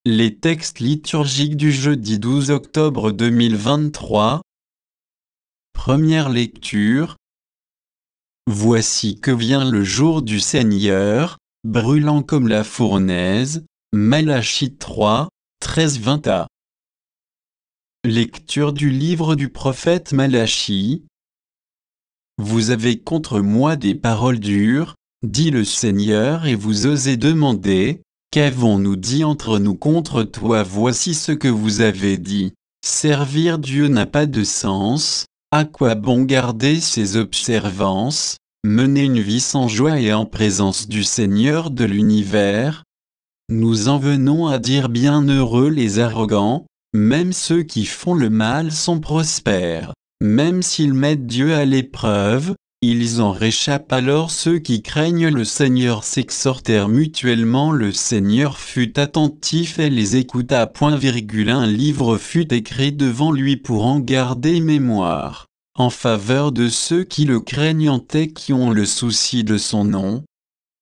Les textes liturgiques du jeudi 12 octobre 2023. Première lecture. Voici que vient le jour du Seigneur, brûlant comme la fournaise. Malachie 3, 13-20a. Lecture du livre du prophète Malachie. Vous avez contre moi des paroles dures, dit le Seigneur, et vous osez demander, qu'avons-nous dit entre nous contre toi? Voici ce que vous avez dit. Servir Dieu n'a pas de sens, à quoi bon garder ses observances, mener une vie sans joie et en présence du Seigneur de l'univers? Nous en venons à dire bienheureux les arrogants, même ceux qui font le mal sont prospères. Même s'ils mettent Dieu à l'épreuve, ils en réchappent. Alors ceux qui craignent le Seigneur s'exhortèrent mutuellement. Le Seigneur fut attentif et les écouta. Un livre fut écrit devant lui pour en garder mémoire, en faveur de ceux qui le craignent et qui ont le souci de son nom.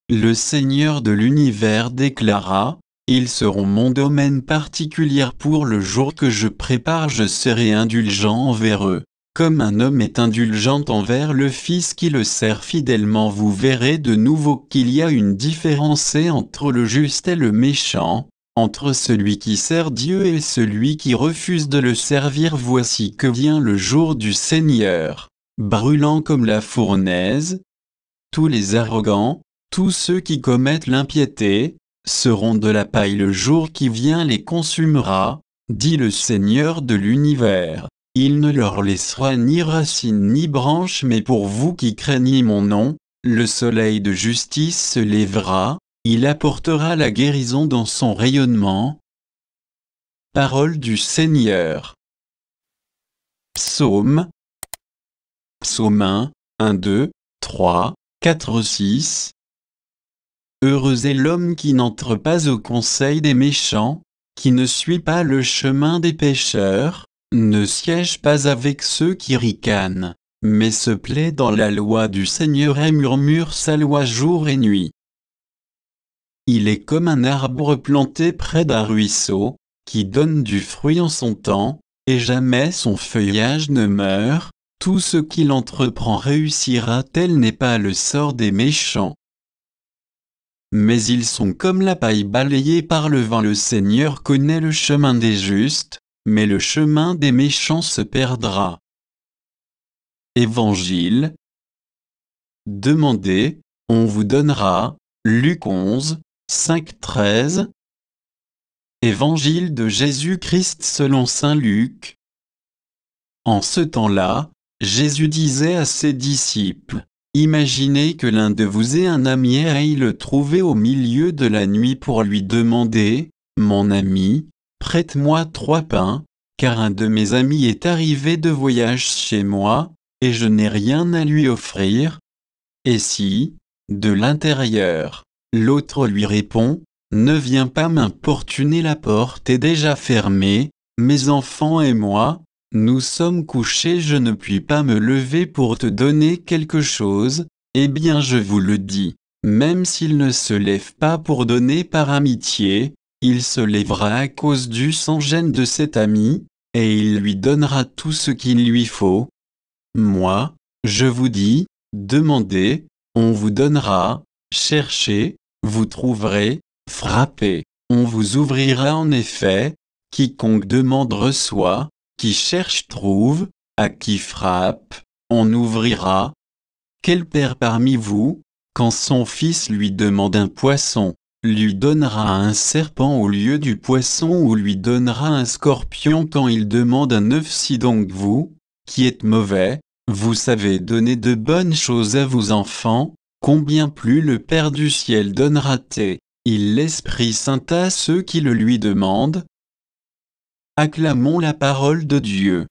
Le Seigneur de l'univers déclara: ils seront mon domaine particulier pour le jour que je prépare. Je serai indulgent envers eux, comme un homme est indulgent envers le fils qui le sert fidèlement. Vous verrez de nouveau qu'il y a une différence entre le juste et le méchant, entre celui qui sert Dieu et celui qui refuse de le servir. Voici que vient le jour du Seigneur, brûlant comme la fournaise. Tous les arrogants, tous ceux qui commettent l'impiété, seront de la paille. Le jour qui vient les consumera, dit le Seigneur de l'univers. Il ne leur laissera ni racines ni branches, mais pour vous qui craignez mon nom, le soleil de justice se lèvera, il apportera la guérison dans son rayonnement. Parole du Seigneur. Psaume. Psaume 1, 2, 3, 4, 6. Heureux est l'homme qui n'entre pas au conseil des méchants, qui ne suit pas le chemin des pécheurs, ne siège pas avec ceux qui ricanent, mais se plaît dans la loi du Seigneur et murmure sa loi jour et nuit. Il est comme un arbre planté près d'un ruisseau, qui donne du fruit en son temps, et jamais son feuillage ne meurt. Tout ce qu'il entreprend réussira. Tel n'est pas le sort des méchants. Mais ils sont comme la paille balayée par le vent. Le Seigneur connaît le chemin des justes, mais le chemin des méchants se perdra. Évangile. Demandez, on vous donnera. Luc 11, 5-13. Évangile de Jésus-Christ selon saint Luc. En ce temps-là, Jésus disait à ses disciples: imaginez que l'un de vous ait un ami et aille le trouver au milieu de la nuit pour lui demander: mon ami, prête-moi 3 pains, car un de mes amis est arrivé de voyage chez moi, et je n'ai rien à lui offrir. Et si, de l'intérieur, l'autre lui répond: ne viens pas m'importuner, la porte est déjà fermée, mes enfants et moi, nous sommes couchés, je ne puis pas me lever pour te donner quelque chose, eh bien je vous le dis, même s'il ne se lève pas pour donner par amitié, il se lèvera à cause du sans-gêne de cet ami, et il lui donnera tout ce qu'il lui faut. Moi, je vous dis, demandez, on vous donnera, cherchez, vous trouverez, frappez, on vous ouvrira. En effet, quiconque demande reçoit, qui cherche trouve, à qui frappe, on ouvrira. Quel père parmi vous, quand son fils lui demande un poisson, lui donnera un serpent au lieu du poisson, ou lui donnera un scorpion quand il demande un œuf? Si donc vous, qui êtes mauvais, vous savez donner de bonnes choses à vos enfants, combien plus le Père du ciel donnera-t-il l'Esprit Saint à ceux qui le lui demandent? Acclamons la parole de Dieu.